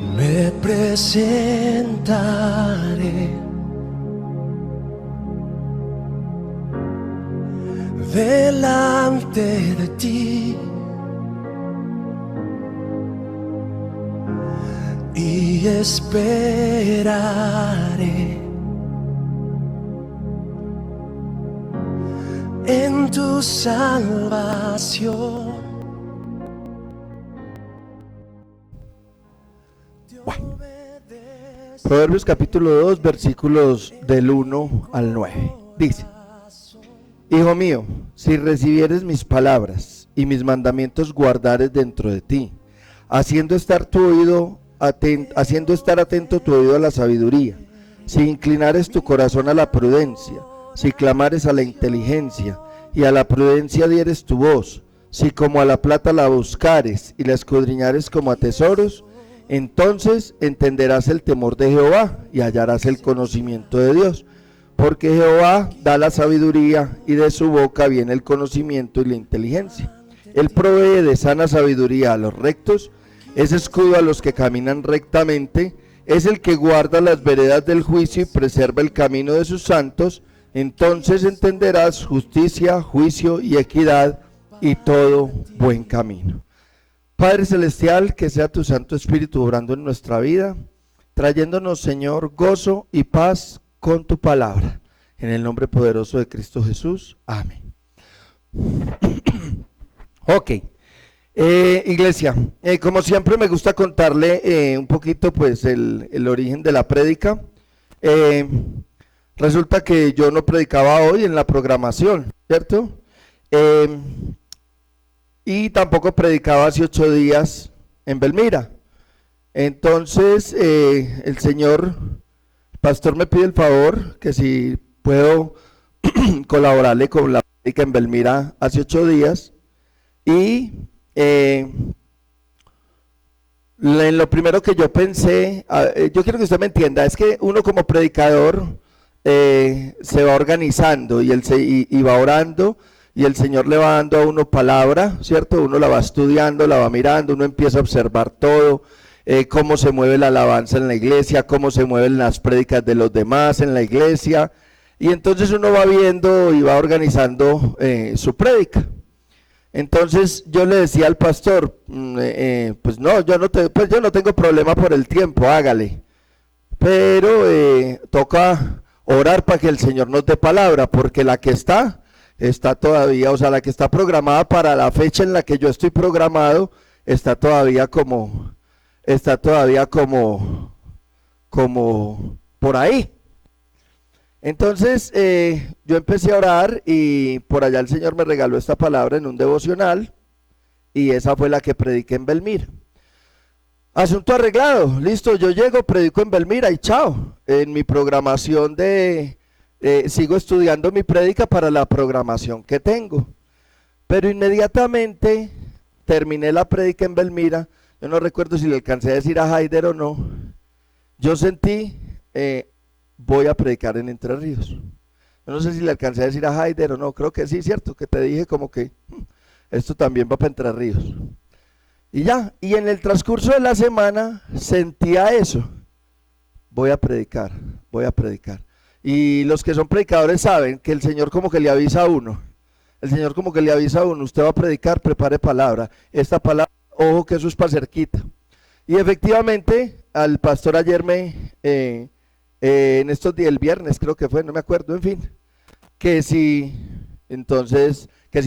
me presentaré delante de ti y esperaré en tu salvación. Bueno. Proverbios capítulo 2, versículos del 1 al 9. Dice: Hijo mío, si recibieres mis palabras y mis mandamientos guardares dentro de ti, haciendo estar atento tu oído a la sabiduría, si inclinares tu corazón a la prudencia, si clamares a la inteligencia y a la prudencia dieres tu voz, si como a la plata la buscares y la escudriñares como a tesoros, entonces entenderás el temor de Jehová y hallarás el conocimiento de Dios, porque Jehová da la sabiduría y de su boca viene el conocimiento y la inteligencia. Él provee de sana sabiduría a los rectos, es escudo a los que caminan rectamente, es el que guarda las veredas del juicio y preserva el camino de sus santos. Entonces entenderás justicia, juicio y equidad y todo buen camino. Padre Celestial, que sea tu Santo Espíritu obrando en nuestra vida, trayéndonos, Señor, gozo y paz con tu palabra. En el nombre poderoso de Cristo Jesús. Amén. Ok. Iglesia, como siempre me gusta contarle un poquito pues el origen de la prédica. Resulta que yo no predicaba hoy en la programación, ¿cierto? Y tampoco predicaba hace 8 días en Belmira. Entonces el señor pastor me pide el favor que si puedo colaborarle con la prédica en Belmira hace 8 días. Y en lo primero que yo pensé, yo quiero que usted me entienda, es que uno como predicador se va organizando y va orando, y el Señor le va dando a uno palabra, ¿cierto? Uno la va estudiando, la va mirando, uno empieza a observar todo, cómo se mueve la alabanza en la iglesia, cómo se mueven las prédicas de los demás en la iglesia, y entonces uno va viendo y va organizando su prédica. Entonces yo le decía al pastor, pues no, yo no tengo problema por el tiempo, hágale, pero toca orar para que el Señor nos dé palabra, porque la que está todavía, o sea, la que está programada para la fecha en la que yo estoy programado, está todavía como por ahí. Entonces yo empecé a orar y por allá el Señor me regaló esta palabra en un devocional y esa fue la que prediqué en Belmira. Asunto arreglado, listo, yo llego, predico en Belmira y chao. En mi programación sigo estudiando mi prédica para la programación que tengo. Pero inmediatamente terminé la prédica en Belmira, yo no recuerdo si le alcancé a decir a Haider o no, yo sentí... voy a predicar en Entre Ríos. Yo no sé si le alcancé a decir a Haider o no, creo que sí, cierto, que te dije como que esto también va para Entre Ríos. Y ya, y en el transcurso de la semana sentía eso, voy a predicar. Y los que son predicadores saben que el Señor como que le avisa a uno, usted va a predicar, prepare palabra, esta palabra, ojo que eso es para cerquita. Y efectivamente, al pastor ayer en estos días, el viernes creo que fue, no me acuerdo, en fin, que si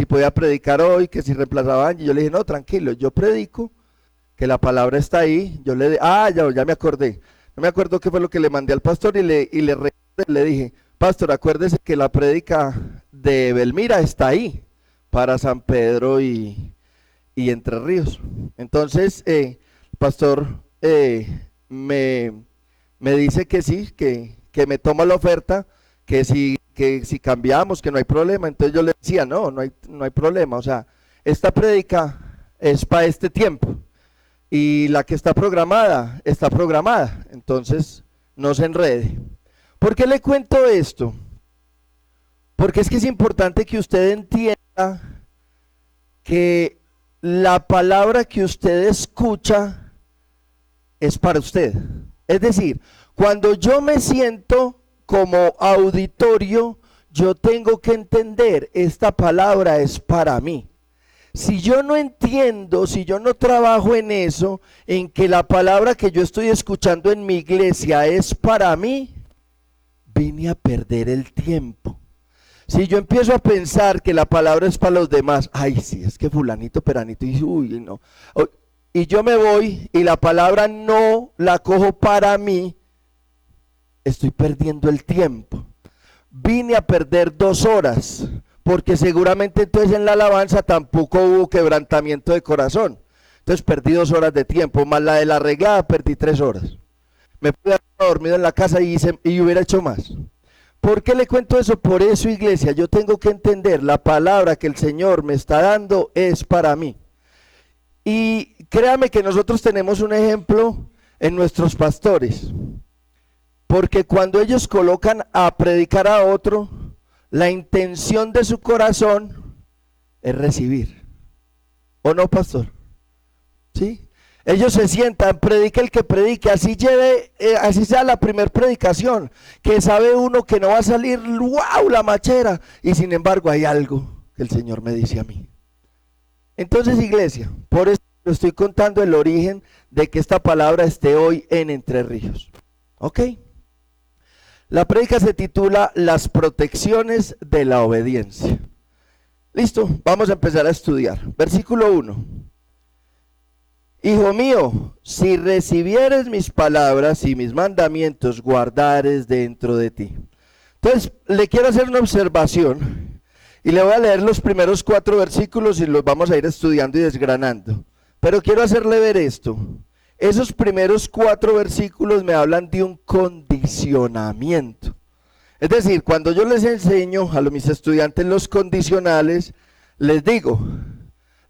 podía predicar hoy, que si reemplazaba a Angie. Yo le dije, no, tranquilo, yo predico, que la palabra está ahí. Yo ya me acordé, no me acuerdo qué fue lo que le mandé al pastor y le dije, pastor, acuérdese que la prédica de Belmira está ahí, para San Pedro y Entre Ríos. Entonces, pastor me dice que sí, que me toma la oferta, que si cambiamos, que no hay problema. Entonces yo le decía, no hay problema, o sea, esta prédica es para este tiempo, y la que está programada, entonces no se enrede. ¿Por qué le cuento esto? Porque es que es importante que usted entienda que la palabra que usted escucha es para usted. Es decir, cuando yo me siento como auditorio, yo tengo que entender, esta palabra es para mí. Si yo no entiendo, si yo no trabajo en eso, en que la palabra que yo estoy escuchando en mi iglesia es para mí, vine a perder el tiempo. Si yo empiezo a pensar que la palabra es para los demás, ay, sí, es que fulanito, peranito, y uy, no. Y yo me voy y la palabra no la cojo para mí, estoy perdiendo el tiempo. Vine a perder 2 horas, porque seguramente entonces en la alabanza tampoco hubo quebrantamiento de corazón. Entonces perdí 2 horas de tiempo, más la de la arreglada perdí 3 horas. Me pude haber dormido en la casa y hubiera hecho más. ¿Por qué le cuento eso? Por eso, iglesia, yo tengo que entender, la palabra que el Señor me está dando es para mí. Y créame que nosotros tenemos un ejemplo en nuestros pastores, porque cuando ellos colocan a predicar a otro, la intención de su corazón es recibir. ¿O no, pastor? ¿Sí? Ellos se sientan, predique el que predique, así lleve, así sea la primera predicación, que sabe uno que no va a salir, wow, la machera, y sin embargo hay algo que el Señor me dice a mí. Entonces, iglesia, por eso le estoy contando el origen de que esta palabra esté hoy en Entre Ríos. ¿Ok? La prédica se titula Las protecciones de la obediencia. Listo, vamos a empezar a estudiar. Versículo 1. Hijo mío, si recibieres mis palabras y mis mandamientos, guardares dentro de ti. Entonces, le quiero hacer una observación y le voy a leer los primeros 4 versículos y los vamos a ir estudiando y desgranando. Pero quiero hacerle ver esto. Esos primeros 4 versículos me hablan de un condicionamiento. Es decir, cuando yo les enseño a mis estudiantes los condicionales, les digo,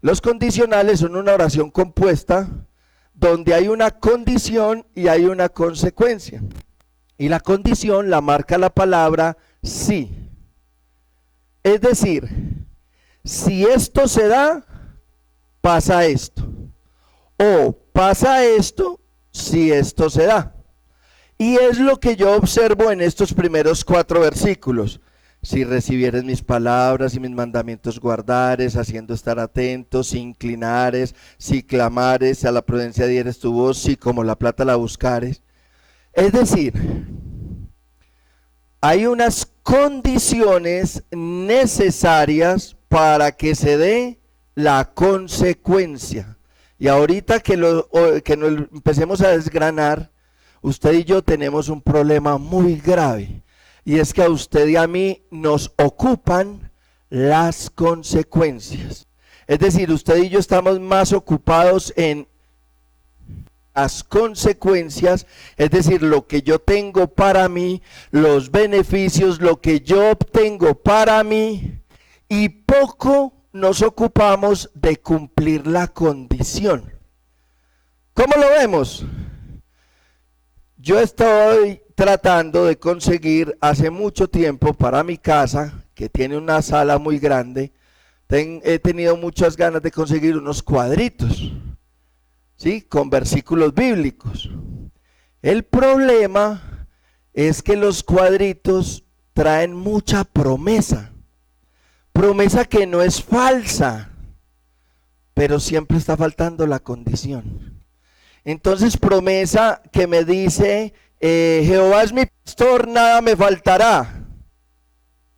los condicionales son una oración compuesta donde hay una condición y hay una consecuencia. Y la condición la marca la palabra sí. Es decir, si esto se da, pasa esto. O pasa esto, si esto se da. Y es lo que yo observo en estos primeros 4 versículos. Si recibieres mis palabras y mis mandamientos guardares, haciendo estar atentos, si inclinares, si clamares, a la prudencia dieres tu voz, si como la plata la buscares. Es decir, hay unas condiciones necesarias para que se dé la consecuencia. Y ahorita que lo empecemos a desgranar, usted y yo tenemos un problema muy grave. Y es que a usted y a mí nos ocupan las consecuencias. Es decir, usted y yo estamos más ocupados en las consecuencias, es decir, lo que yo tengo para mí, los beneficios, lo que yo obtengo para mí, y poco nos ocupamos de cumplir la condición. ¿Cómo lo vemos? Yo estoy tratando de conseguir hace mucho tiempo para mi casa, que tiene una sala muy grande, he tenido muchas ganas de conseguir unos cuadritos, ¿sí? Con versículos bíblicos. El problema es que los cuadritos traen mucha promesa, promesa que no es falsa, pero siempre está faltando la condición. Entonces, promesa que me dice, Jehová es mi pastor, nada me faltará.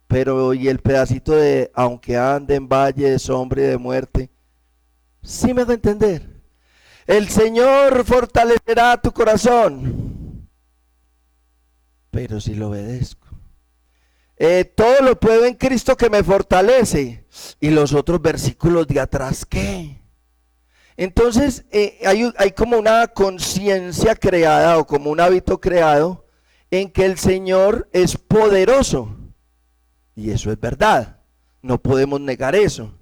Pero, y el pedacito de, aunque ande en valle de sombra y de muerte, sí me hago entender. El Señor fortalecerá tu corazón, pero si lo obedezco. Todo lo puedo en Cristo que me fortalece. Y los otros versículos de atrás, ¿qué? Entonces hay como una conciencia creada o como un hábito creado en que el Señor es poderoso. Y eso es verdad, no podemos negar eso.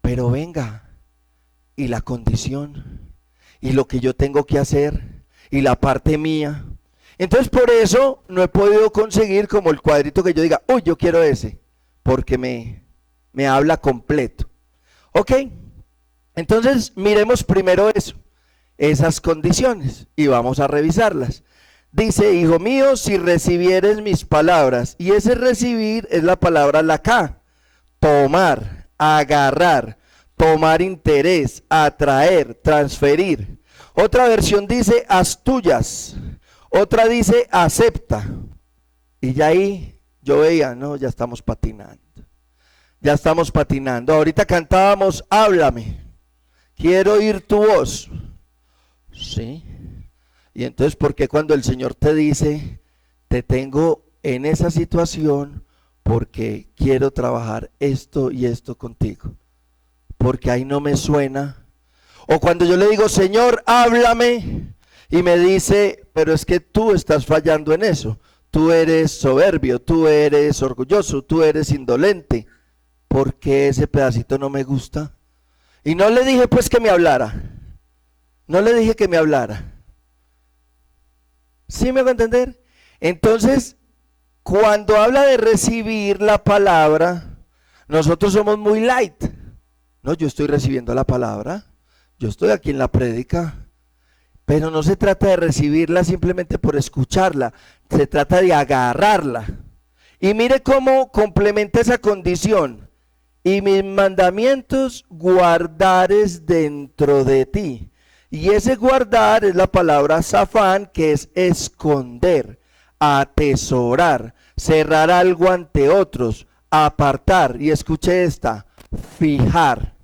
Pero venga, y la condición, y lo que yo tengo que hacer, y la parte mía. Entonces por eso no he podido conseguir como el cuadrito que yo diga, uy, yo quiero ese, porque me habla completo. ¿Ok? Entonces miremos primero eso. esas condiciones y vamos a revisarlas. Dice, hijo mío, si recibieres mis palabras, y ese recibir es la palabra lacá, tomar, agarrar, tomar interés, atraer, transferir. Otra versión dice, haz tuyas. Otra dice, acepta. Y ya ahí yo veía, no, ya estamos patinando. Ya estamos patinando. Ahorita cantábamos, háblame. Quiero oír tu voz. Sí. Y entonces, ¿por qué cuando el Señor te dice, te tengo en esa situación porque quiero trabajar esto y esto contigo? Porque ahí no me suena. O cuando yo le digo, Señor, háblame, y me dice, pero es que tú estás fallando en eso. Tú eres soberbio, tú eres orgulloso, tú eres indolente. ¿Por qué ese pedacito no me gusta? Y no le dije pues que me hablara. No le dije que me hablara. ¿Sí me va a entender? Entonces, cuando habla de recibir la palabra, nosotros somos muy light. No, yo estoy recibiendo la palabra, yo estoy aquí en la prédica, pero no se trata de recibirla simplemente por escucharla, se trata de agarrarla. Y mire cómo complementa esa condición. Y mis mandamientos guardares dentro de ti. Y ese guardar es la palabra zafán, que es esconder, atesorar, cerrar algo ante otros, apartar. Y escuche esta, fijar.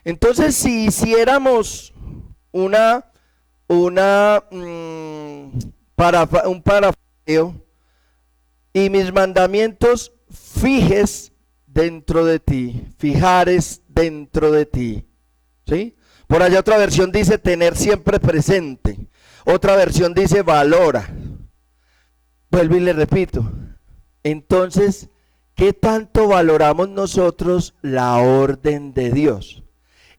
Entonces, si hiciéramos un parafraseo, y mis mandamientos fijes dentro de ti, fijares dentro de ti, ¿sí? Por allá otra versión dice tener siempre presente, otra versión dice valora. Vuelvo y le repito, entonces, ¿qué tanto valoramos nosotros la orden de Dios?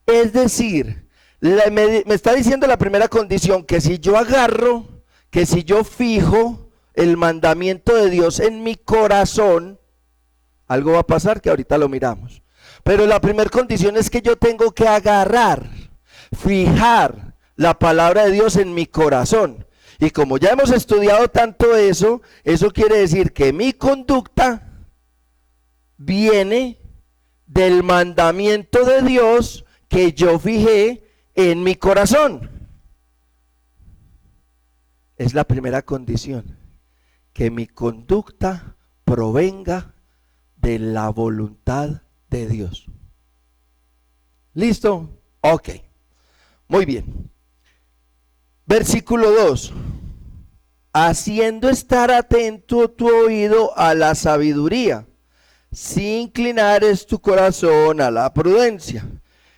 Es decir, me está diciendo la primera condición, que si yo agarro, que si yo fijo el mandamiento de Dios en mi corazón, algo va a pasar que ahorita lo miramos. Pero la primera condición es que yo tengo que agarrar, fijar la palabra de Dios en mi corazón. Y como ya hemos estudiado tanto eso quiere decir que mi conducta viene del mandamiento de Dios que yo fijé en mi corazón. Es la primera condición, que mi conducta provenga de la voluntad de Dios. ¿Listo? Ok. Muy bien. Versículo 2. Haciendo estar atento tu oído a la sabiduría, si inclinares tu corazón a la prudencia.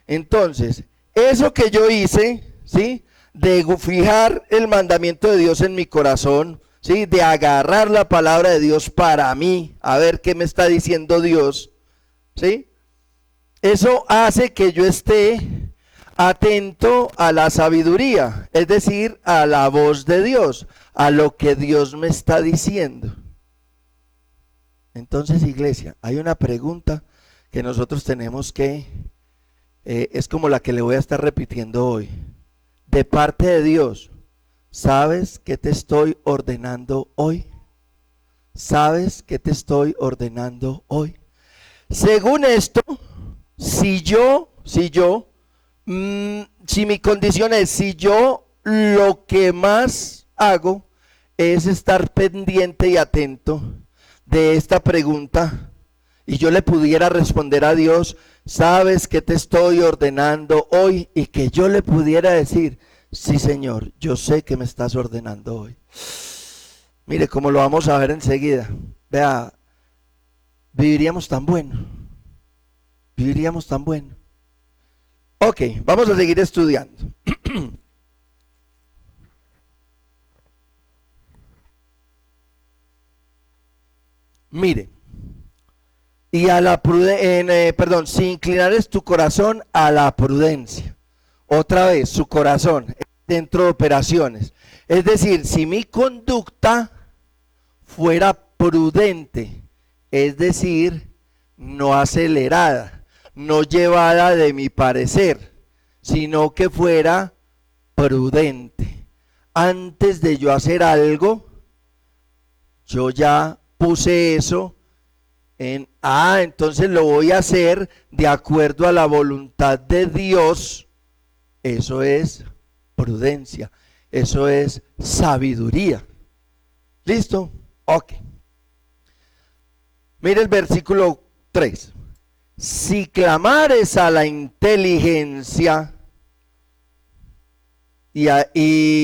Entonces, eso que yo hice, ¿sí? De fijar el mandamiento de Dios en mi corazón, ¿sí? De agarrar la palabra de Dios para mí, a ver qué me está diciendo Dios, ¿sí? Eso hace que yo esté atento a la sabiduría, es decir, a la voz de Dios, a lo que Dios me está diciendo. Entonces, iglesia, hay una pregunta que nosotros tenemos que, es como la que le voy a estar repitiendo hoy. De parte de Dios, ¿sabes qué te estoy ordenando hoy? ¿Sabes qué te estoy ordenando hoy? Según esto, si mi condición es, si yo lo que más hago es estar pendiente y atento de esta pregunta, y yo le pudiera responder a Dios, ¿sabes qué te estoy ordenando hoy? Y que yo le pudiera decir, sí, Señor, yo sé que me estás ordenando hoy. Mire, como lo vamos a ver enseguida. Vea, viviríamos tan bueno. Viviríamos tan bueno. Ok, vamos a seguir estudiando. Mire, y a la si inclinares tu corazón a la prudencia. Otra vez, su corazón dentro de operaciones. Es decir, si mi conducta fuera prudente, es decir, no acelerada, no llevada de mi parecer, sino que fuera prudente. Antes de yo hacer algo, yo ya puse eso entonces lo voy a hacer de acuerdo a la voluntad de Dios. Eso es prudencia, eso es sabiduría. ¿Listo? Ok. Mire el versículo 3. Si clamares a la inteligencia y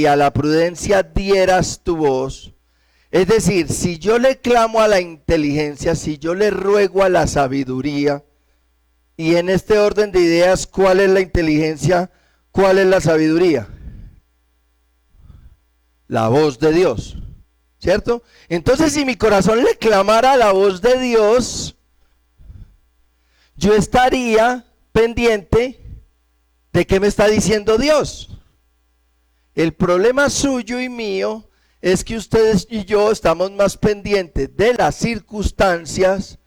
a la prudencia dieras tu voz, es decir, si yo le clamo a la inteligencia, si yo le ruego a la sabiduría, y en este orden de ideas, ¿cuál es la inteligencia? ¿Cuál es la sabiduría? La voz de Dios, ¿cierto? Entonces, si mi corazón le clamara a la voz de Dios, yo estaría pendiente de qué me está diciendo Dios. El problema suyo y mío es que ustedes y yo estamos más pendientes de las circunstancias,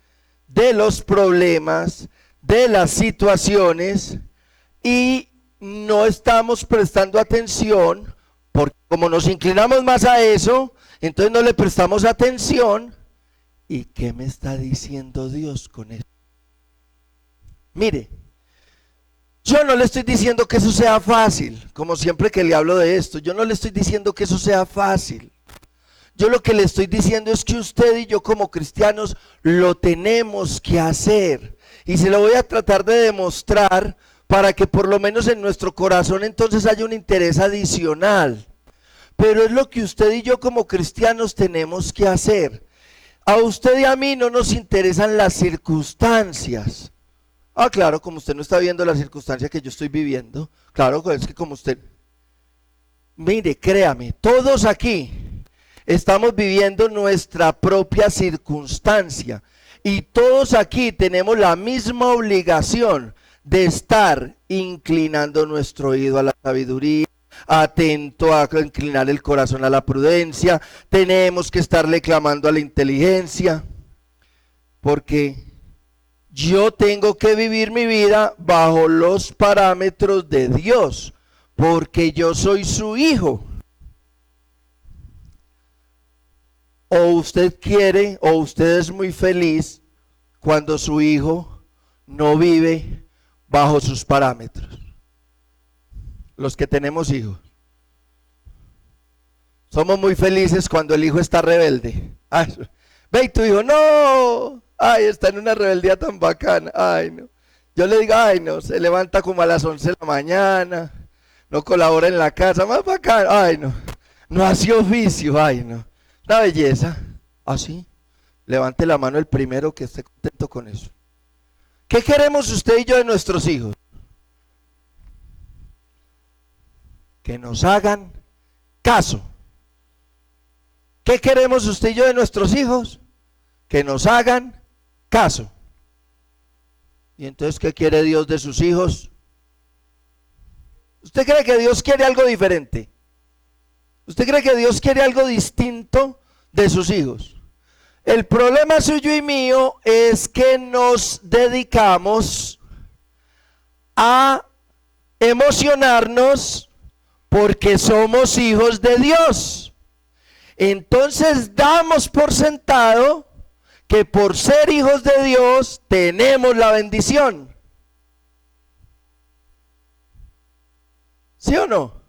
de los problemas, de las situaciones, y no estamos prestando atención, porque como nos inclinamos más a eso, entonces no le prestamos atención. ¿Y qué me está diciendo Dios con eso? Mire, yo no le estoy diciendo que eso sea fácil, como siempre que le hablo de esto, yo no le estoy diciendo que eso sea fácil. Yo lo que le estoy diciendo es que usted y yo como cristianos lo tenemos que hacer. Y se lo voy a tratar de demostrar para que por lo menos en nuestro corazón entonces haya un interés adicional. Pero es lo que usted y yo como cristianos tenemos que hacer. A usted y a mí no nos interesan las circunstancias. Ah, claro, como usted no está viendo la circunstancia que yo estoy viviendo. Claro, es que como usted... Mire, créame, todos aquí estamos viviendo nuestra propia circunstancia. Y todos aquí tenemos la misma obligación de estar inclinando nuestro oído a la sabiduría, atento a inclinar el corazón a la prudencia. Tenemos que estarle clamando a la inteligencia, porque yo tengo que vivir mi vida bajo los parámetros de Dios, porque yo soy su hijo. O usted quiere, o usted es muy feliz cuando su hijo no vive bajo sus parámetros. Los que tenemos hijos somos muy felices cuando el hijo está rebelde. Ay, ve y tu hijo, no, ay, está en una rebeldía tan bacana. Ay, no. Yo le digo, ay, no, se levanta como a las 11 de la mañana, no colabora en la casa, más bacana. Ay, no, no hace oficio, ay, no. Una belleza. ¿Así? Levante la mano el primero que esté contento con eso. ¿Qué queremos usted y yo de nuestros hijos? Que nos hagan caso. ¿Qué queremos usted y yo de nuestros hijos? Que nos hagan caso. ¿Y entonces qué quiere Dios de sus hijos? ¿Usted cree que Dios quiere algo diferente? ¿Usted cree que Dios quiere algo distinto de sus hijos? El problema suyo y mío es que nos dedicamos a emocionarnos porque somos hijos de Dios. Entonces damos por sentado que por ser hijos de Dios tenemos la bendición. ¿Sí o no?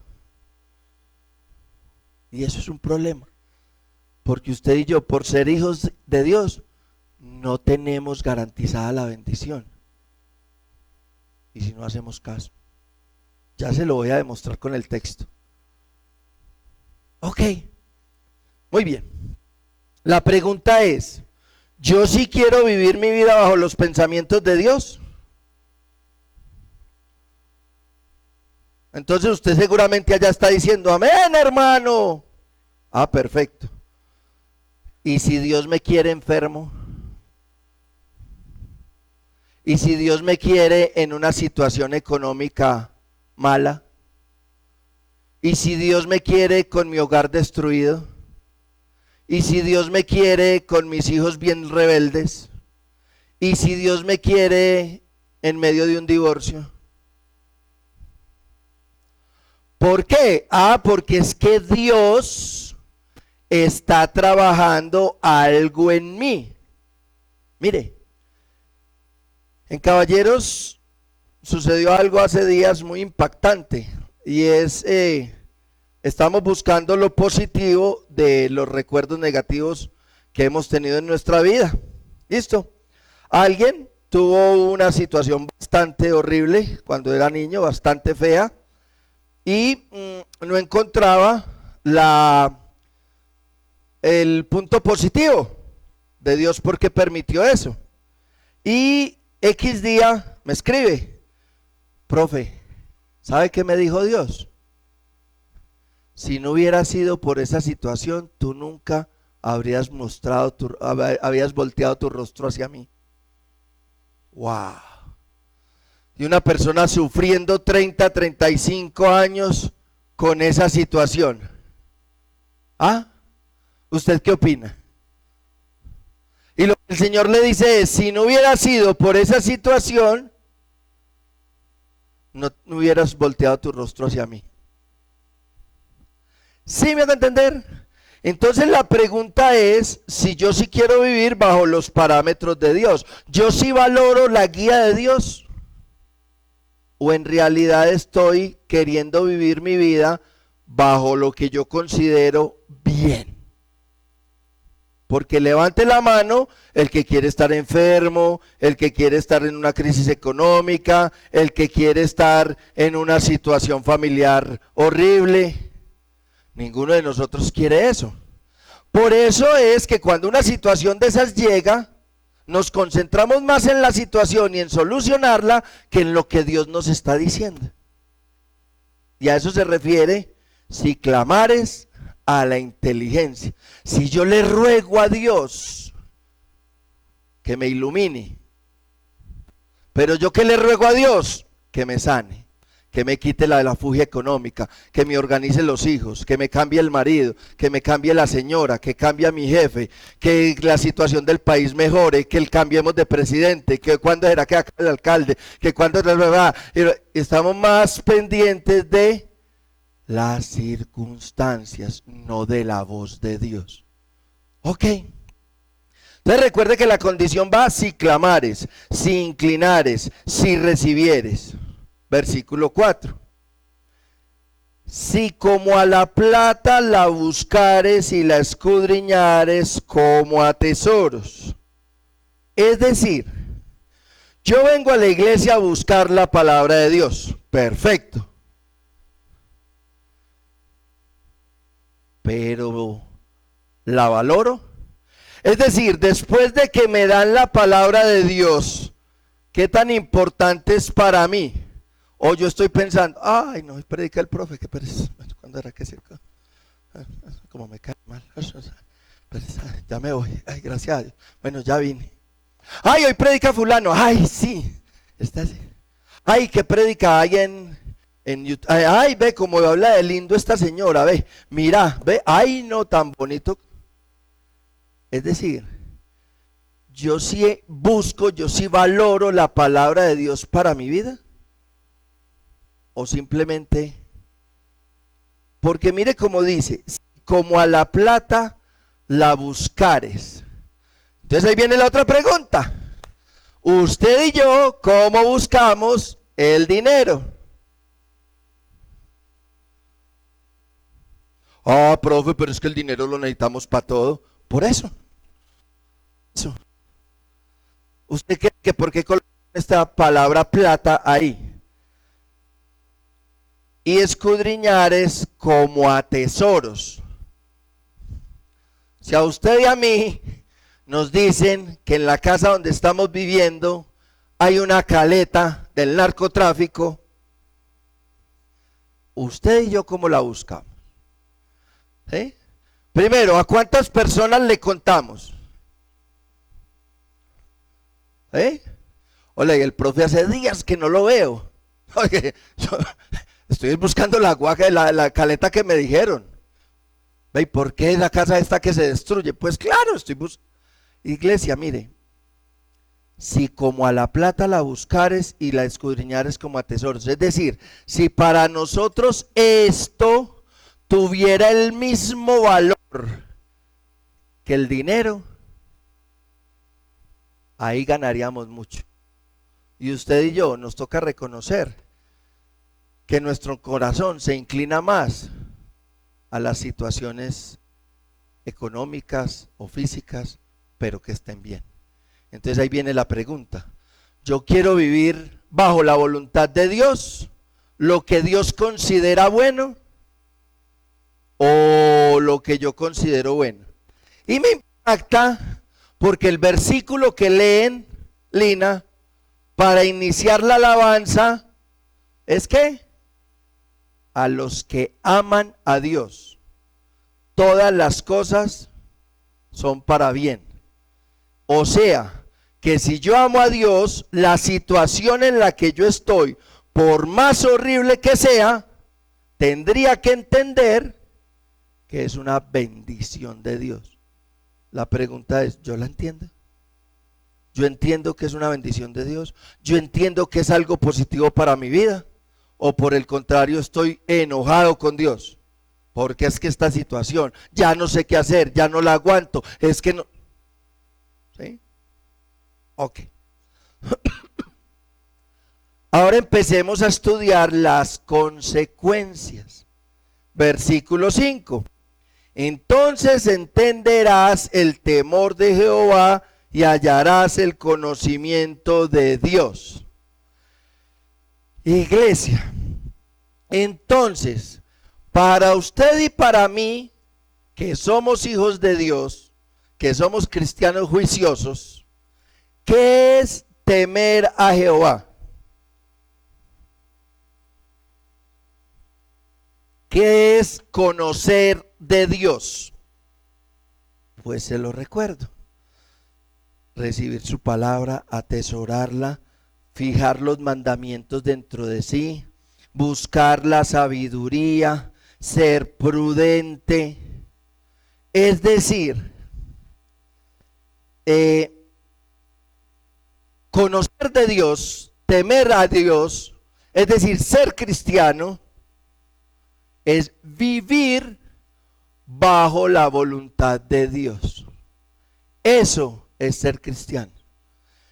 Y eso es un problema, porque usted y yo, por ser hijos de Dios, no tenemos garantizada la bendición. Y si no hacemos caso, ya se lo voy a demostrar con el texto. Ok, muy bien. La pregunta es, ¿yo sí quiero vivir mi vida bajo los pensamientos de Dios? Entonces usted seguramente allá está diciendo, amén, hermano. Ah, perfecto. ¿Y si Dios me quiere enfermo? ¿Y si Dios me quiere en una situación económica mala? ¿Y si Dios me quiere con mi hogar destruido? ¿Y si Dios me quiere con mis hijos bien rebeldes? ¿Y si Dios me quiere en medio de un divorcio? ¿Por qué? Porque es que Dios está trabajando algo en mí. Mire, en Caballeros sucedió algo hace días muy impactante y es, estamos buscando lo positivo de los recuerdos negativos que hemos tenido en nuestra vida. ¿Listo? Alguien tuvo una situación bastante horrible cuando era niño, bastante fea, y no encontraba el punto positivo de Dios porque permitió eso. Y X día me escribe: profe, ¿sabe qué me dijo Dios? Si no hubiera sido por esa situación, tú nunca habrías habías volteado tu rostro hacia mí. Wow. Y una persona sufriendo 30, 35 años con esa situación. ¿Ah? ¿Usted qué opina? Y lo que el Señor le dice es: si no hubiera sido por esa situación, no hubieras volteado tu rostro hacia mí. ¿Sí me hago entender? Entonces la pregunta es si yo sí quiero vivir bajo los parámetros de Dios. ¿Yo sí valoro la guía de Dios? ¿O en realidad estoy queriendo vivir mi vida bajo lo que yo considero bien? Porque levante la mano el que quiere estar enfermo, el que quiere estar en una crisis económica, el que quiere estar en una situación familiar horrible. Ninguno de nosotros quiere eso. Por eso es que cuando una situación de esas llega, nos concentramos más en la situación y en solucionarla que en lo que Dios nos está diciendo. Y a eso se refiere: si clamares a la inteligencia. Si yo le ruego a Dios que me ilumine, pero yo que le ruego a Dios que me sane, que me quite la fugia económica, que me organice los hijos, que me cambie el marido, que me cambie la señora, que cambie a mi jefe, que la situación del país mejore, que cambiemos de presidente, que cuándo será que acabe el alcalde, que cuándo... Estamos más pendientes de las circunstancias, no de la voz de Dios. Ok. Entonces recuerde que la condición va: si clamares, si inclinares, si recibieres. Versículo 4. Si como a la plata la buscares y la escudriñares como a tesoros. Es decir, yo vengo a la iglesia a buscar la palabra de Dios. Perfecto. Pero ¿la valoro? Es decir, después de que me dan la palabra de Dios, ¿qué tan importante es para mí? O yo estoy pensando: ay, no, predica el profe, qué pereza. ¿Cuándo era que se... como me cae mal. Ya me voy. Ay, gracias a Dios. Bueno, ya vine. Ay, hoy predica fulano. Ay, sí. Está así. Ay, qué predica hay en YouTube. Ay, ve cómo habla de lindo esta señora. Ve, mira, ve. Ay, no, tan bonito. Es decir, yo sí busco, yo sí valoro la palabra de Dios para mi vida. O simplemente, porque mire cómo dice: como a la plata la buscares. Entonces ahí viene la otra pregunta: usted y yo, ¿cómo buscamos el dinero? Ah, profe, pero es que el dinero lo necesitamos para todo. Por eso. ¿Usted cree que por qué coloca esta palabra plata ahí? Y escudriñares como a tesoros. Si a usted y a mí nos dicen que en la casa donde estamos viviendo hay una caleta del narcotráfico, usted y yo, ¿cómo la buscamos? ¿Sí? Primero, ¿a cuántas personas le contamos? Hola, y el profe hace días que no lo veo. Oye, yo estoy buscando la guaja de la caleta que me dijeron. ¿Y por qué la casa esta que se destruye? Pues claro, estoy buscando. Iglesia, mire, si como a la plata la buscares y la escudriñares como a tesoros. Es decir, si para nosotros esto tuviera el mismo valor que el dinero, ahí ganaríamos mucho. Y usted y yo nos toca reconocer que nuestro corazón se inclina más a las situaciones económicas o físicas, pero que estén bien. Entonces ahí viene la pregunta: ¿yo quiero vivir bajo la voluntad de Dios, lo que Dios considera bueno, o lo que yo considero bueno? Y me impacta porque el versículo que leen, Lina, para iniciar la alabanza, es que a los que aman a Dios, todas las cosas son para bien. O sea, que si yo amo a Dios, la situación en la que yo estoy, por más horrible que sea, tendría que entender que es una bendición de Dios. La pregunta es, ¿yo la entiendo? Yo entiendo que es una bendición de Dios. Yo entiendo que es algo positivo para mi vida. O por el contrario, estoy enojado con Dios. Porque es que esta situación, ya no sé qué hacer, ya no la aguanto. Es que no. ¿Sí? Ok. Ahora empecemos a estudiar las consecuencias. Versículo 5. Entonces entenderás el temor de Jehová y hallarás el conocimiento de Dios. Iglesia, entonces, para usted y para mí, que somos hijos de Dios, que somos cristianos juiciosos, ¿qué es temer a Jehová? ¿Qué es conocer de Dios? Pues se lo recuerdo: recibir su palabra, atesorarla, fijar los mandamientos dentro de sí, buscar la sabiduría, ser prudente. Es decir, conocer de Dios, temer a Dios, es decir, ser cristiano, es vivir bajo la voluntad de Dios. Eso es ser cristiano.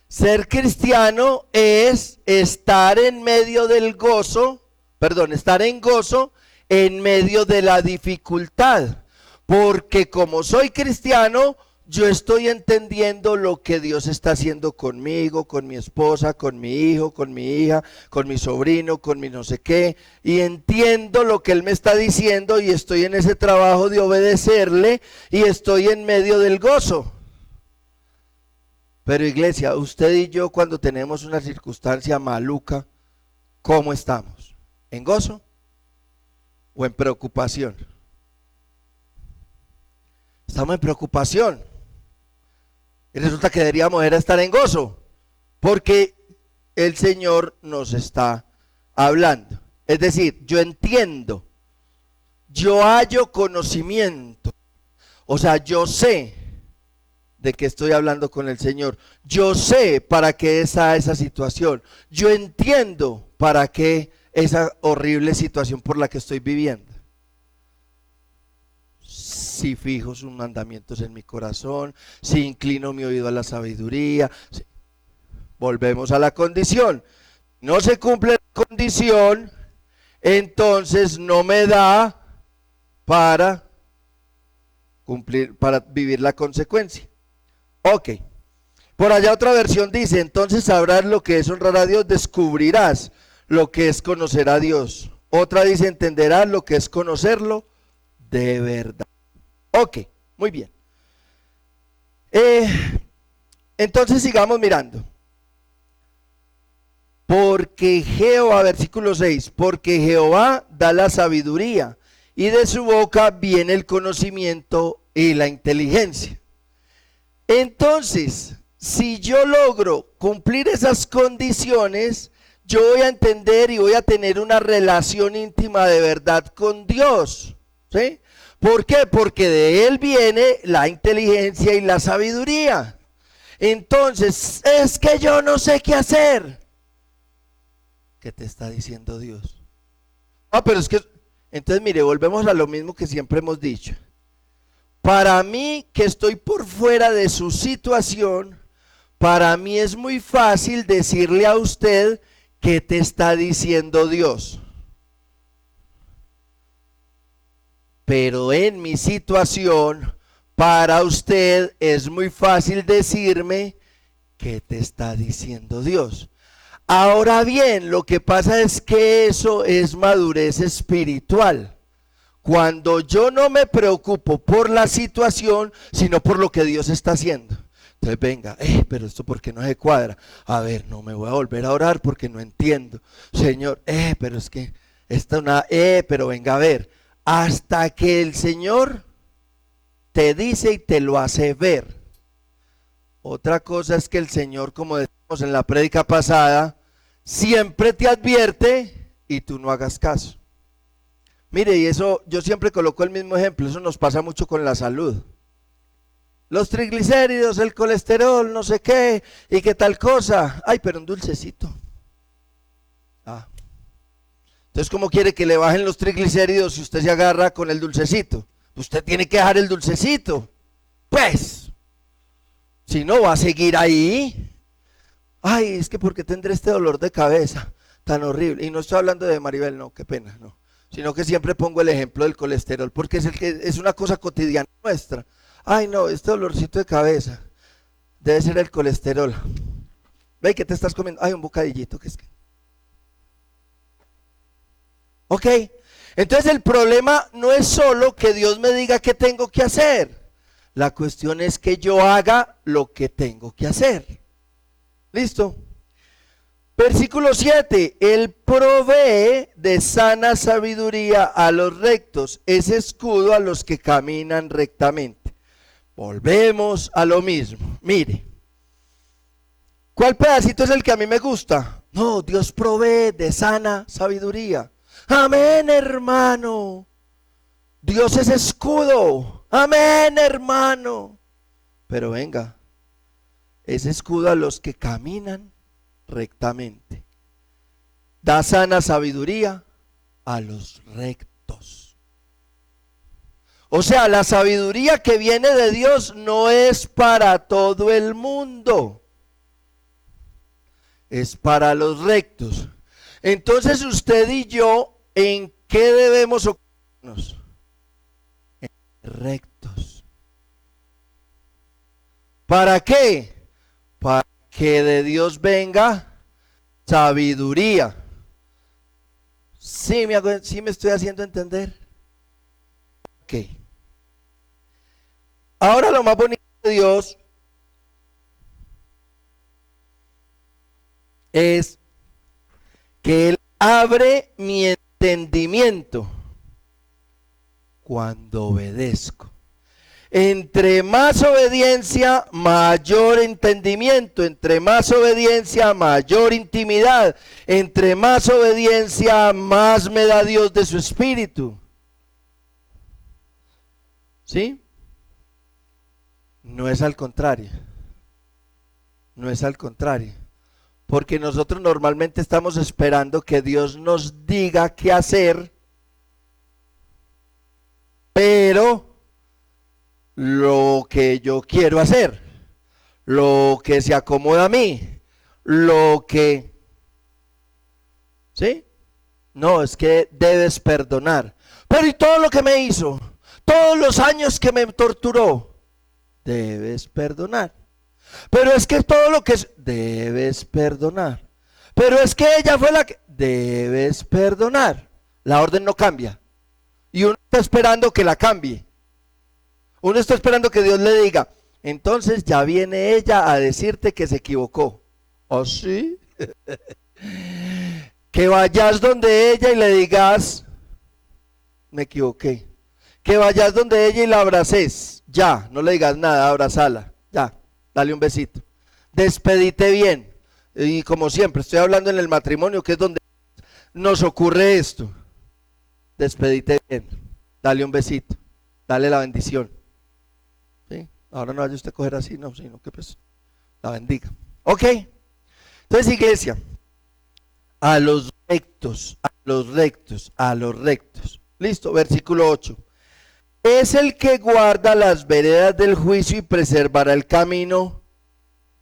Ser cristiano es estar en medio del gozo, estar en gozo en medio de la dificultad. Porque como soy cristiano, yo estoy entendiendo lo que Dios está haciendo conmigo, con mi esposa, con mi hijo, con mi hija, con mi sobrino, con mi no sé qué, y entiendo lo que Él me está diciendo y estoy en ese trabajo de obedecerle y estoy en medio del gozo. Pero iglesia, usted y yo cuando tenemos una circunstancia maluca, ¿cómo estamos? ¿En gozo o en preocupación? Estamos en preocupación. Y resulta que deberíamos estar en gozo, porque el Señor nos está hablando. Es decir, yo entiendo, yo hallo conocimiento, o sea, yo sé de que estoy hablando con el Señor, yo sé para qué está esa situación, yo entiendo para qué esa horrible situación por la que estoy viviendo. Si fijo sus mandamientos en mi corazón, si inclino mi oído a la sabiduría. Volvemos a la condición. No se cumple la condición, entonces no me da para cumplir, para vivir la consecuencia. Ok. Por allá otra versión dice: entonces sabrás lo que es honrar a Dios, descubrirás lo que es conocer a Dios. Otra dice: entenderás lo que es conocerlo de verdad. Ok, muy bien. Entonces sigamos mirando. Porque Jehová, versículo 6, porque Jehová da la sabiduría y de su boca viene el conocimiento y la inteligencia. Entonces, si yo logro cumplir esas condiciones, yo voy a entender y voy a tener una relación íntima de verdad con Dios. ¿Sí? ¿Por qué? Porque de Él viene la inteligencia y la sabiduría. Entonces, es que yo no sé qué hacer. ¿Qué te está diciendo Dios? Ah, pero es que, entonces mire, volvemos a lo mismo que siempre hemos dicho. Para mí, que estoy por fuera de su situación, para mí es muy fácil decirle a usted qué te está diciendo Dios. Pero en mi situación, para usted es muy fácil decirme qué te está diciendo Dios. Ahora bien, lo que pasa es que eso es madurez espiritual. Cuando yo no me preocupo por la situación, sino por lo que Dios está haciendo. Entonces venga, pero esto ¿por qué no se cuadra? A ver, no me voy a volver a orar porque no entiendo. Señor, pero es que esta una, pero venga a ver. Hasta que el Señor te dice y te lo hace ver. Otra cosa es que el Señor, como decimos en la prédica pasada, siempre te advierte y tú no hagas caso. Mire, y eso yo siempre coloco el mismo ejemplo, eso nos pasa mucho con la salud. Los triglicéridos, el colesterol, no sé qué, y qué tal cosa. Ay, pero un dulcecito. Ah. Entonces, ¿cómo quiere que le bajen los triglicéridos si usted se agarra con el dulcecito? Usted tiene que dejar el dulcecito. Pues, si no va a seguir ahí. Ay, es que ¿por qué tendré este dolor de cabeza tan horrible? Y no estoy hablando de Maribel, no, qué pena, no. Sino que siempre pongo el ejemplo del colesterol, porque es el que es una cosa cotidiana nuestra. Ay, no, este dolorcito de cabeza debe ser el colesterol. Ve, ¿qué te estás comiendo? Ay, un bocadillito, que es que. Ok, entonces el problema no es solo que Dios me diga qué tengo que hacer. La cuestión es que yo haga lo que tengo que hacer. ¿Listo? Versículo 7, Él provee de sana sabiduría a los rectos, es escudo a los que caminan rectamente. Volvemos a lo mismo. Mire, ¿cuál pedacito es el que a mí me gusta? No, Dios provee de sana sabiduría. Amén, hermano. Dios es escudo. Amén, hermano. Pero venga, es escudo a los que caminan rectamente. Da sana sabiduría a los rectos. O sea, la sabiduría que viene de Dios no es para todo el mundo. Es para los rectos. Entonces usted y yo, ¿en qué debemos ocuparnos? En rectos. ¿Para qué? Para que de Dios venga sabiduría. ¿Sí me estoy haciendo entender? Ok. Ahora lo más bonito de Dios es que Él abre mi entendimiento cuando obedezco. Entre más obediencia, mayor entendimiento. Entre más obediencia, mayor intimidad. Entre más obediencia, más me da Dios de su espíritu. ¿Sí? No es al contrario. No es al contrario. Porque nosotros normalmente estamos esperando que Dios nos diga qué hacer, pero lo que yo quiero hacer, lo que se acomoda a mí, lo que... ¿Sí? No, es que debes perdonar. Pero ¿y todo lo que me hizo? Todos los años que me torturó, debes perdonar. Pero es que todo lo que es, debes perdonar. Pero es que ella fue la que, debes perdonar. La orden no cambia. Y uno está esperando que la cambie. Uno está esperando que Dios le diga, entonces ya viene ella a decirte que se equivocó. ¿Oh, sí? Que vayas donde ella y le digas, me equivoqué. Que vayas donde ella y la abraces. Ya, no le digas nada, abrazala. Ya, dale un besito. Despedite bien. Y como siempre, estoy hablando en el matrimonio, que es donde nos ocurre esto. Despedite bien. Dale un besito. Dale la bendición. ¿Sí? Ahora no vaya usted a coger así, no, sino que pues La bendiga. Ok. Entonces, iglesia, a los rectos, a los rectos, a los rectos. Listo, versículo 8. Es el que guarda las veredas del juicio y preservará el camino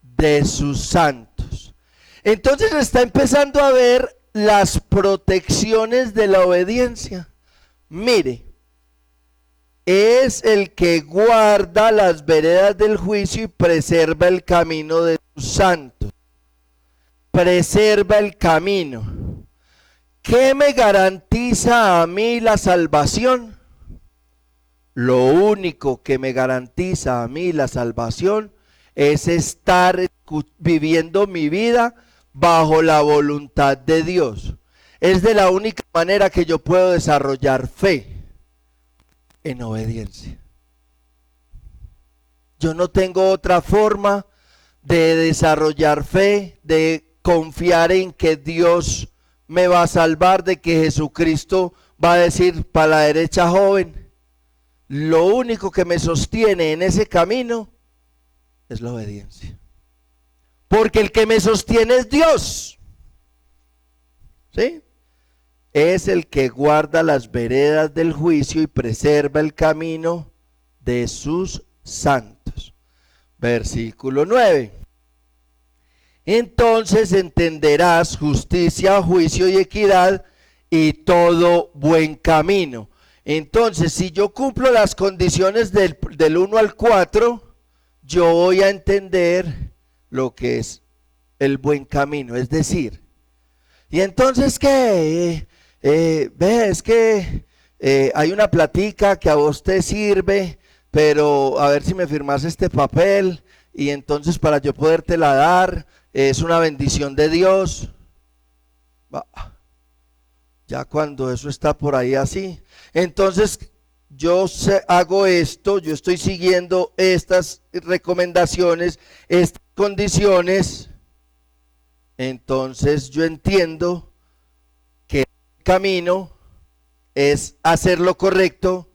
de sus santos. Entonces está empezando a ver las protecciones de la obediencia. Mire, es el que guarda las veredas del juicio y preserva el camino de sus santos. Preserva el camino. ¿Qué me garantiza a mí la salvación? Lo único que me garantiza a mí la salvación es estar viviendo mi vida bajo la voluntad de Dios. Es de la única manera que yo puedo desarrollar fe, en obediencia. Yo no tengo otra forma de desarrollar fe, de confiar en que Dios me va a salvar, de que Jesucristo va a decir para la derecha, joven. Lo único que me sostiene en ese camino es la obediencia. Porque el que me sostiene es Dios. ¿Sí? Es el que guarda las veredas del juicio y preserva el camino de sus santos. Versículo 9. Entonces entenderás justicia, juicio y equidad y todo buen camino. Entonces, si yo cumplo las condiciones del 1 al 4, yo voy a entender lo que es el buen camino. Es decir, ¿y entonces qué? Es que hay una platica que a vos te sirve, pero a ver si me firmas este papel y entonces para yo podértela dar, es una bendición de Dios. Ya cuando eso está por ahí así, entonces yo hago esto, yo estoy siguiendo estas recomendaciones, estas condiciones, entonces yo entiendo que el camino es hacer lo correcto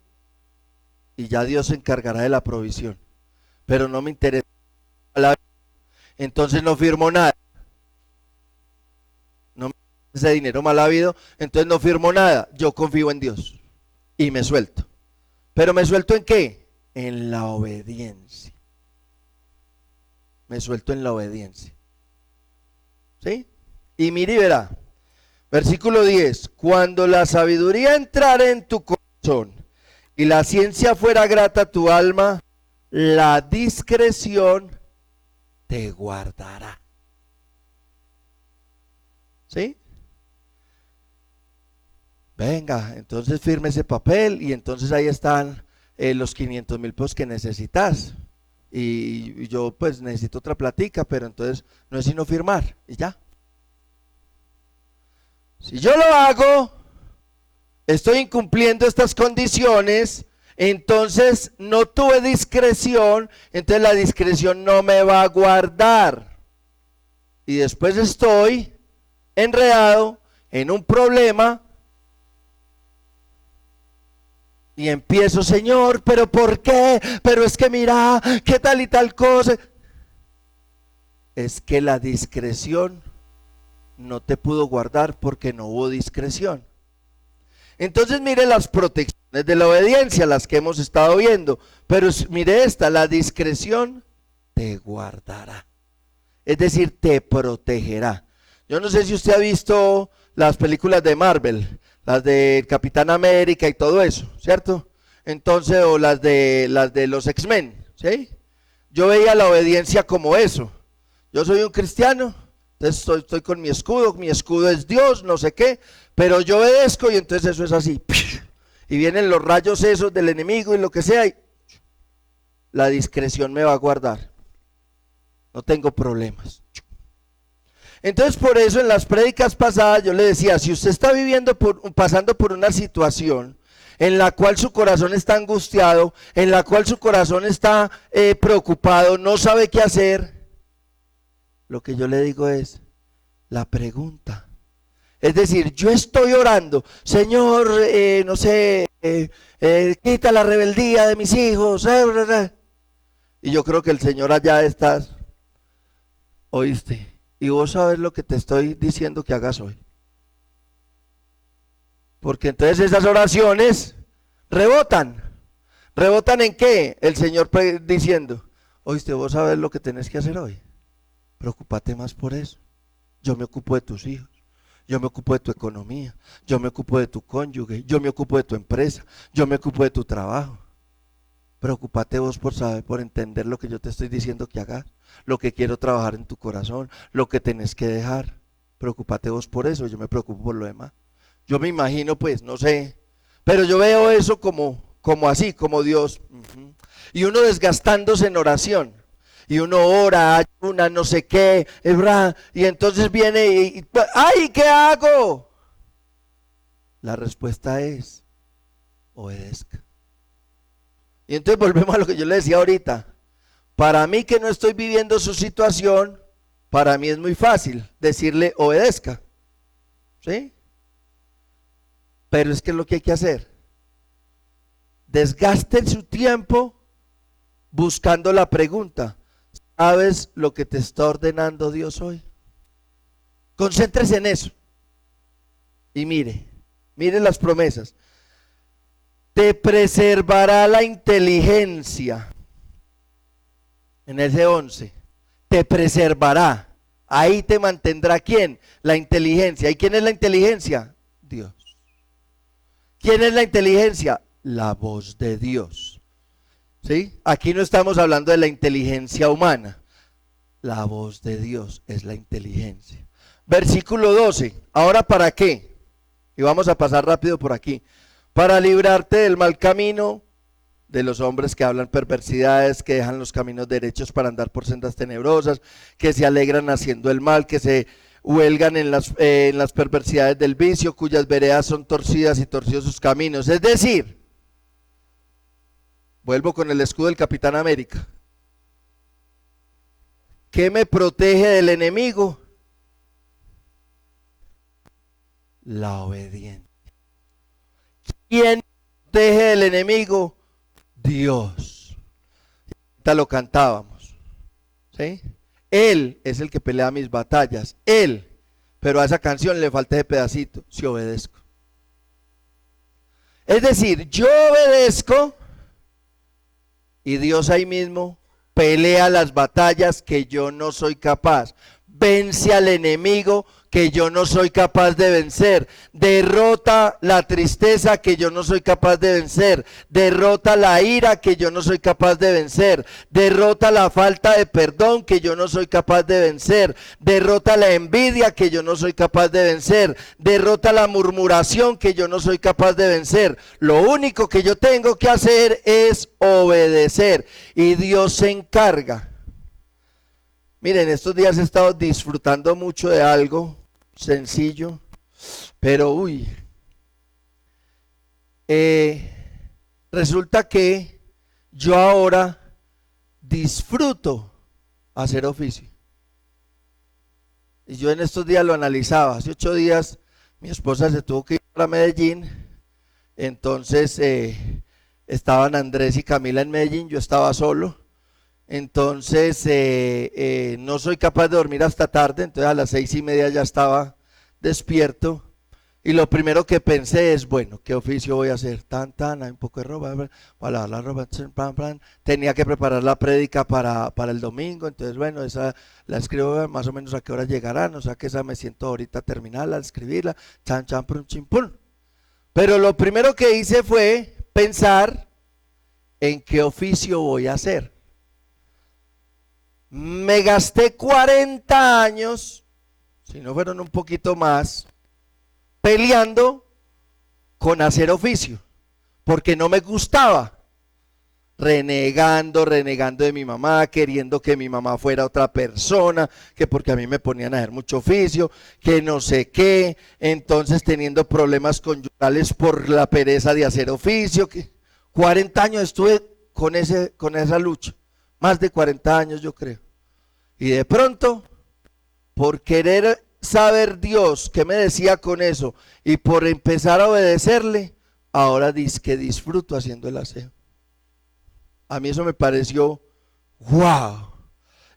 y ya Dios se encargará de la provisión, pero no me interesa entonces no firmo nada, no me interesa ese dinero mal habido, entonces no firmo nada, yo confío en Dios y me suelto. ¿Pero me suelto en qué? En la obediencia. Me suelto en la obediencia. ¿Sí? Y mire y verá. Versículo 10. Cuando la sabiduría entrara en tu corazón y la ciencia fuera grata a tu alma, la discreción te guardará. ¿Sí? Venga, entonces firme ese papel y entonces ahí están los 500,000 pesos que necesitas. Y yo pues necesito otra platica, pero entonces no es sino firmar y ya. Si yo lo hago, estoy incumpliendo estas condiciones, entonces no tuve discreción, entonces la discreción no me va a guardar. Y después estoy enredado en un problema y empiezo, Señor, pero ¿por qué? Pero es que mira, ¿qué tal y tal cosa? Es que la discreción no te pudo guardar porque no hubo discreción. Entonces mire las protecciones de la obediencia, las que hemos estado viendo, pero mire esta, la discreción te guardará, es decir, te protegerá. Yo no sé si usted ha visto las películas de Marvel, las de Capitán América y todo eso, ¿cierto? Entonces, o las de los X-Men, ¿sí? Yo veía la obediencia como eso. Yo soy un cristiano, entonces estoy con mi escudo es Dios, no sé qué, pero yo obedezco y entonces eso es así. Y vienen los rayos esos del enemigo y lo que sea, y la discreción me va a guardar. No tengo problemas. Entonces por eso en las prédicas pasadas yo le decía, si usted está pasando por una situación en la cual su corazón está angustiado, en la cual su corazón está preocupado, no sabe qué hacer, lo que yo le digo es la pregunta. Es decir, yo estoy orando, Señor, no sé, quita la rebeldía de mis hijos, y yo creo que el Señor allá está oíste, y vos sabes lo que te estoy diciendo que hagas hoy. Porque entonces esas oraciones rebotan. ¿Rebotan en qué? El Señor diciendo, oíste, vos sabes lo que tenés que hacer hoy. Preocúpate más por eso. Yo me ocupo de tus hijos. Yo me ocupo de tu economía. Yo me ocupo de tu cónyuge. Yo me ocupo de tu empresa. Yo me ocupo de tu trabajo. Preocúpate vos por saber, por entender lo que yo te estoy diciendo que hagas. Lo que quiero trabajar en tu corazón. Lo que tenés que dejar. Preocúpate vos por eso. Yo me preocupo por lo demás. Yo me imagino, pues, no sé. Pero yo veo eso como así, como Dios. Y uno desgastándose en oración. Y uno ora, ayuna, no sé qué, y entonces viene ¡ay! ¿Qué hago? La respuesta es, obedezca. Y entonces volvemos a lo que yo le decía ahorita. Para mí que no estoy viviendo su situación, para mí es muy fácil decirle, obedezca. ¿Sí? Pero es que es lo que hay que hacer. Desgasten su tiempo buscando la pregunta. ¿Sabes lo que te está ordenando Dios hoy? Concéntrese en eso. Y mire las promesas. Te preservará la inteligencia. En ese 11. Te preservará. Ahí te mantendrá ¿quién? La inteligencia. ¿Y quién es la inteligencia? Dios. ¿Quién es la inteligencia? La voz de Dios. ¿Sí? Aquí no estamos hablando de la inteligencia humana. La voz de Dios es la inteligencia. Versículo 12. ¿Ahora para qué? Y vamos a pasar rápido por aquí. Para librarte del mal camino, de los hombres que hablan perversidades, que dejan los caminos derechos para andar por sendas tenebrosas, que se alegran haciendo el mal, que se huelgan en las perversidades del vicio, cuyas veredas son torcidas y torcidos sus caminos. Es decir, vuelvo con el escudo del Capitán América. ¿Qué me protege del enemigo? La obediencia. ¿Quién protege del enemigo? Dios. Ahorita lo cantábamos. ¿Sí? Él es el que pelea mis batallas. Él. Pero a esa canción le falta ese pedacito. Si obedezco. Es decir, yo obedezco. Y Dios ahí mismo pelea las batallas que yo no soy capaz. Vence al enemigo que yo no soy capaz de vencer. Derrota la tristeza que yo no soy capaz de vencer. Derrota la ira que yo no soy capaz de vencer. Derrota la falta de perdón que yo no soy capaz de vencer. Derrota la envidia que yo no soy capaz de vencer. Derrota la murmuración que yo no soy capaz de vencer. Lo único que yo tengo que hacer es obedecer. Y Dios se encarga. Miren, estos días he estado disfrutando mucho de algo sencillo, pero resulta que yo ahora disfruto hacer oficio. Y yo en estos días lo analizaba. Hace 8 días mi esposa se tuvo que ir para Medellín, entonces estaban Andrés y Camila en Medellín, yo estaba solo. Entonces no soy capaz de dormir hasta tarde, entonces a las 6:30 ya estaba despierto. Y lo primero que pensé es, bueno, ¿qué oficio voy a hacer? Hay un poco de ropa, para lavar la ropa, tenía que preparar la prédica para el domingo, entonces bueno, esa la escribo más o menos a qué hora llegarán, o sea que esa me siento ahorita a terminarla, a escribirla, prum, chimpum. Pero lo primero que hice fue pensar en qué oficio voy a hacer. Me gasté 40 años, si no fueron un poquito más, peleando con hacer oficio, porque no me gustaba, renegando de mi mamá, queriendo que mi mamá fuera otra persona, que porque a mí me ponían a hacer mucho oficio, que no sé qué, entonces teniendo problemas conyugales por la pereza de hacer oficio. 40 años estuve con esa lucha. Más de 40 años yo creo. Y de pronto, por querer saber Dios qué me decía con eso y por empezar a obedecerle, ahora dice que disfruto haciendo el aseo. A mí eso me pareció wow.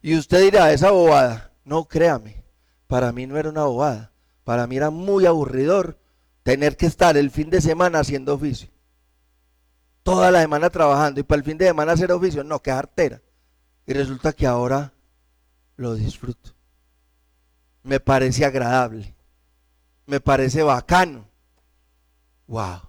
Y usted dirá, esa bobada. No, créame, para mí no era una bobada, para mí era muy aburridor tener que estar el fin de semana haciendo oficio. Toda la semana trabajando y para el fin de semana hacer oficio, no, qué jartera. Y resulta que ahora lo disfruto. Me parece agradable, me parece bacano. Wow.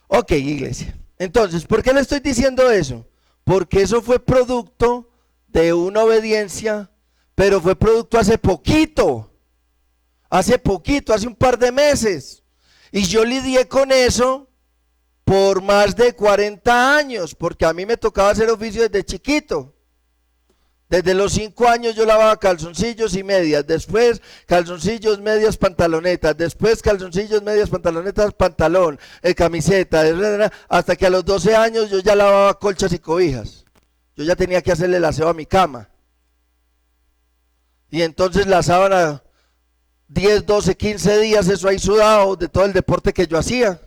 Ok, iglesia. Entonces, ¿por qué le estoy diciendo eso? Porque eso fue producto de una obediencia, pero fue producto hace poquito, hace un par de meses. Y yo lidié con eso por más de 40 años, porque a mí me tocaba hacer oficio desde chiquito. Desde los 5 años yo lavaba calzoncillos y medias, después calzoncillos, medias, pantalonetas, después calzoncillos, medias, pantalonetas, pantalón, camiseta, hasta que a los 12 años yo ya lavaba colchas y cobijas. Yo ya tenía que hacerle el aseo a mi cama. Y entonces la sábana, 10, 12, 15 días, eso ahí sudado de todo el deporte que yo hacía.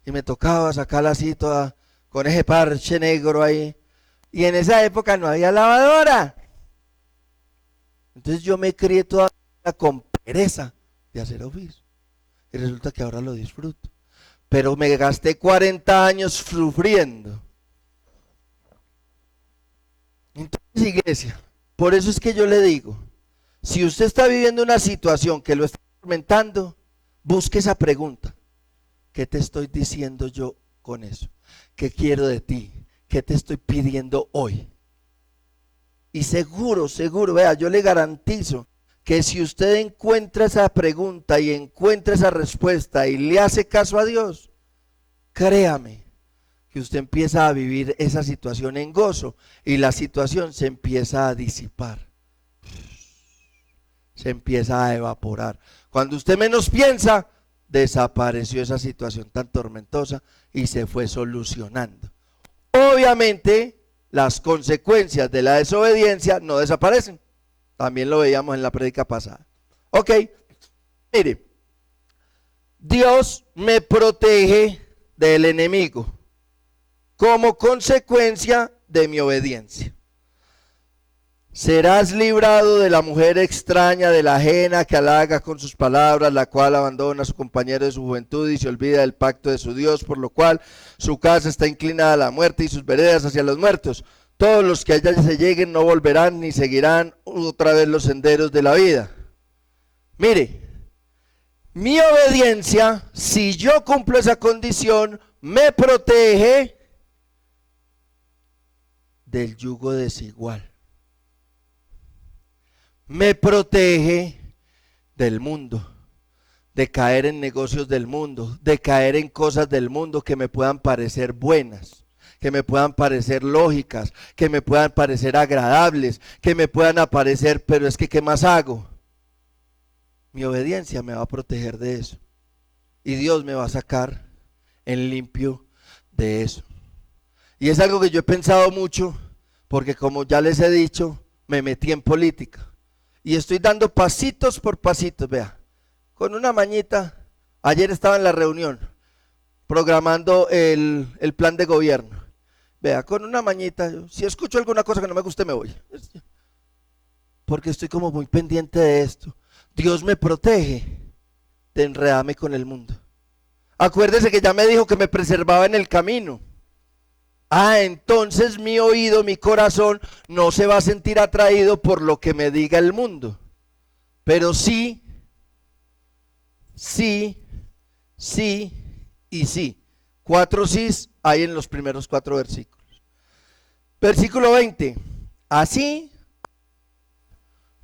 Y me tocaba sacarla así toda, con ese parche negro ahí. Y en esa época no había lavadora. Entonces yo me crié toda con pereza de hacer oficio. Y resulta que ahora lo disfruto. Pero me gasté 40 años sufriendo. Entonces, iglesia, por eso es que yo le digo, si usted está viviendo una situación que lo está atormentando, busque esa pregunta. ¿Qué te estoy diciendo yo con eso? ¿Qué quiero de ti? ¿Qué te estoy pidiendo hoy? Y seguro, vea, yo le garantizo que si usted encuentra esa pregunta y encuentra esa respuesta y le hace caso a Dios, créame que usted empieza a vivir esa situación en gozo y la situación se empieza a disipar, se empieza a evaporar. Cuando usted menos piensa, desapareció esa situación tan tormentosa y se fue solucionando. Obviamente, las consecuencias de la desobediencia no desaparecen. También lo veíamos en la prédica pasada. Ok, mire, Dios me protege del enemigo como consecuencia de mi obediencia. Serás librado de la mujer extraña, de la ajena que halaga con sus palabras, la cual abandona a su compañero de su juventud y se olvida del pacto de su Dios, por lo cual su casa está inclinada a la muerte y sus veredas hacia los muertos. Todos los que allá se lleguen no volverán ni seguirán otra vez los senderos de la vida. Mire, mi obediencia, si yo cumplo esa condición, me protege del yugo desigual. Me protege del mundo, de caer en negocios del mundo, de caer en cosas del mundo que me puedan parecer buenas, que me puedan parecer lógicas, que me puedan parecer agradables, que me puedan aparecer, pero es que ¿qué más hago? Mi obediencia me va a proteger de eso. Y Dios me va a sacar en limpio de eso. Y es algo que yo he pensado mucho, porque como ya les he dicho, me metí en política. Y estoy dando pasitos por pasitos, vea, con una mañita. Ayer estaba en la reunión, programando el plan de gobierno. Vea, con una mañita, si escucho alguna cosa que no me guste, me voy. Porque estoy como muy pendiente de esto. Dios me protege de enredarme con el mundo. Acuérdese que ya me dijo que me preservaba en el camino. Entonces mi oído, mi corazón no se va a sentir atraído por lo que me diga el mundo. Pero sí y sí. 4 sís hay en los primeros 4 versículos. Versículo 20. Así,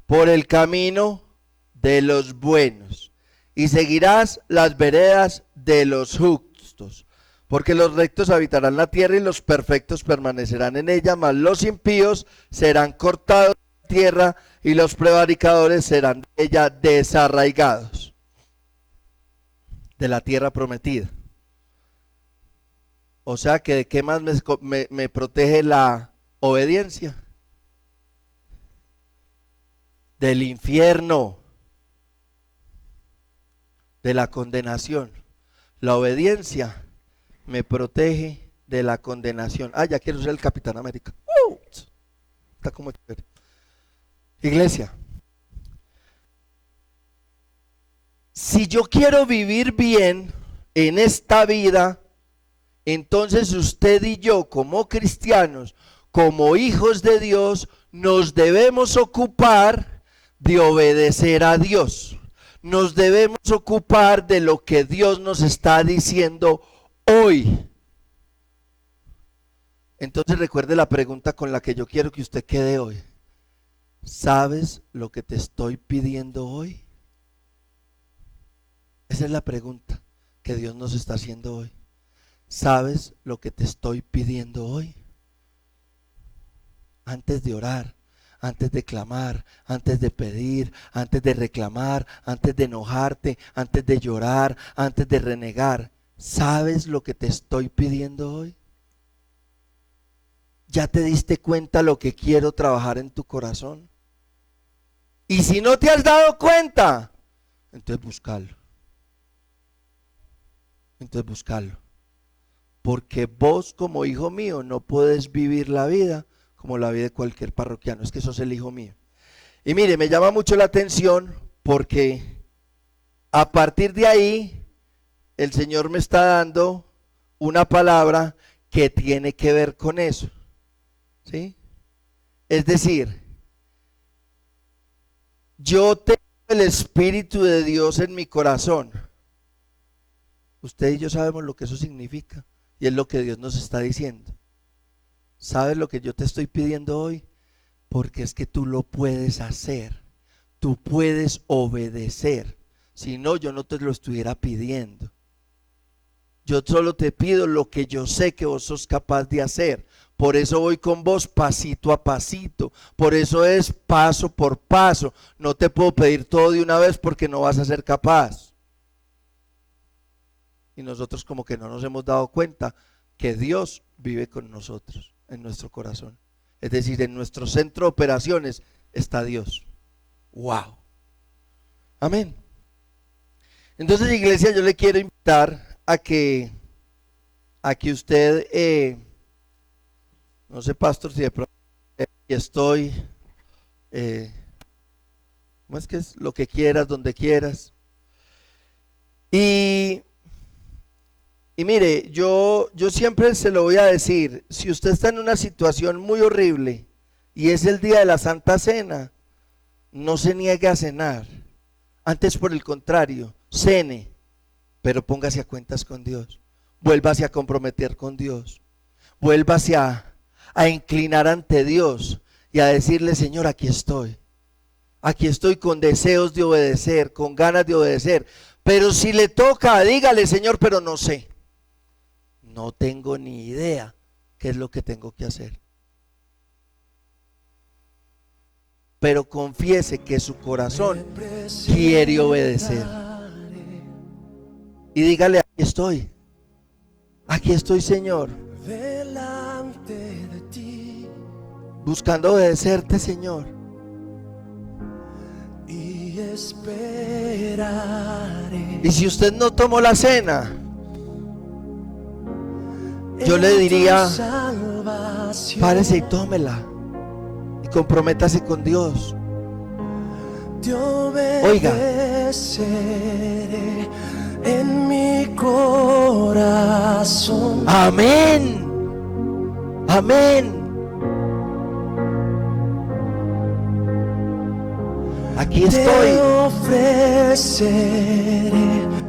por el camino de los buenos, y seguirás las veredas de los justos. Porque los rectos habitarán la tierra y los perfectos permanecerán en ella, mas los impíos serán cortados de la tierra y los prevaricadores serán de ella desarraigados de la tierra prometida. O sea que ¿de qué más me protege la obediencia? Del infierno, de la condenación. La obediencia me protege de la condenación. Ya quiero ser el Capitán América. Está como chévere. Iglesia, Si yo quiero vivir bien en esta vida, entonces usted y yo como cristianos, como hijos de Dios, nos debemos ocupar de obedecer a Dios. Nos debemos ocupar de lo que Dios nos está diciendo hoy. Entonces recuerde la pregunta con la que yo quiero que usted quede hoy. ¿Sabes lo que te estoy pidiendo hoy? Esa es la pregunta que Dios nos está haciendo hoy. ¿Sabes lo que te estoy pidiendo hoy? Antes de orar, antes de clamar, antes de pedir, antes de reclamar, antes de enojarte, antes de llorar, antes de renegar, ¿sabes lo que te estoy pidiendo hoy? ¿Ya te diste cuenta lo que quiero trabajar en tu corazón? Y si no te has dado cuenta, entonces búscalo. Entonces búscalo. Porque vos como hijo mío no puedes vivir la vida como la vida de cualquier parroquiano. Es que sos el hijo mío. Y mire, me llama mucho la atención porque a partir de ahí el Señor me está dando una palabra que tiene que ver con eso. ¿Sí? Es decir, yo tengo el Espíritu de Dios en mi corazón. Usted y yo sabemos lo que eso significa y es lo que Dios nos está diciendo. ¿Sabes lo que yo te estoy pidiendo hoy? Porque es que tú lo puedes hacer, tú puedes obedecer. Si no, yo no te lo estuviera pidiendo. Yo solo te pido lo que yo sé que vos sos capaz de hacer. Por eso voy con vos pasito a pasito. Por eso es paso por paso. No te puedo pedir todo de una vez porque no vas a ser capaz. Y nosotros como que no nos hemos dado cuenta que Dios vive con nosotros en nuestro corazón. Es decir, en nuestro centro de operaciones está Dios. ¡Wow! Amén. Entonces, iglesia, yo le quiero invitar a que usted, no sé, pastor, si de pronto estoy, ¿cómo es que es? Lo que quieras, donde quieras. Y mire, yo siempre se lo voy a decir, si usted está en una situación muy horrible y es el día de la Santa Cena, no se niegue a cenar. Antes, por el contrario, cene, pero póngase a cuentas con Dios. Vuélvase a comprometer con Dios. Vuélvase a inclinar ante Dios y a decirle: Señor, aquí estoy. Aquí estoy con deseos de obedecer, con ganas de obedecer. Pero si le toca, dígale: Señor, pero no sé. No tengo ni idea qué es lo que tengo que hacer. Pero confiese que su corazón quiere obedecer. Y dígale: aquí estoy, Señor, buscando obedecerte, Señor. Y esperaré. Y si usted no tomó la cena, yo le diría: párese y tómela y comprométase con Dios. Oiga, en mi corazón. amén, amén. Aquí estoy. Te ofreceré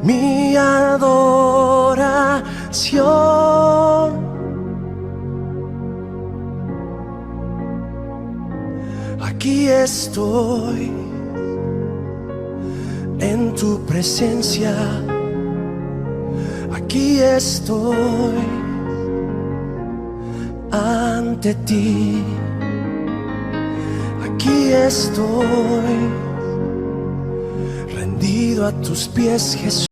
mi adoración. Aquí estoy en tu presencia. Aquí estoy ante ti. Aquí estoy rendido a tus pies, Jesús.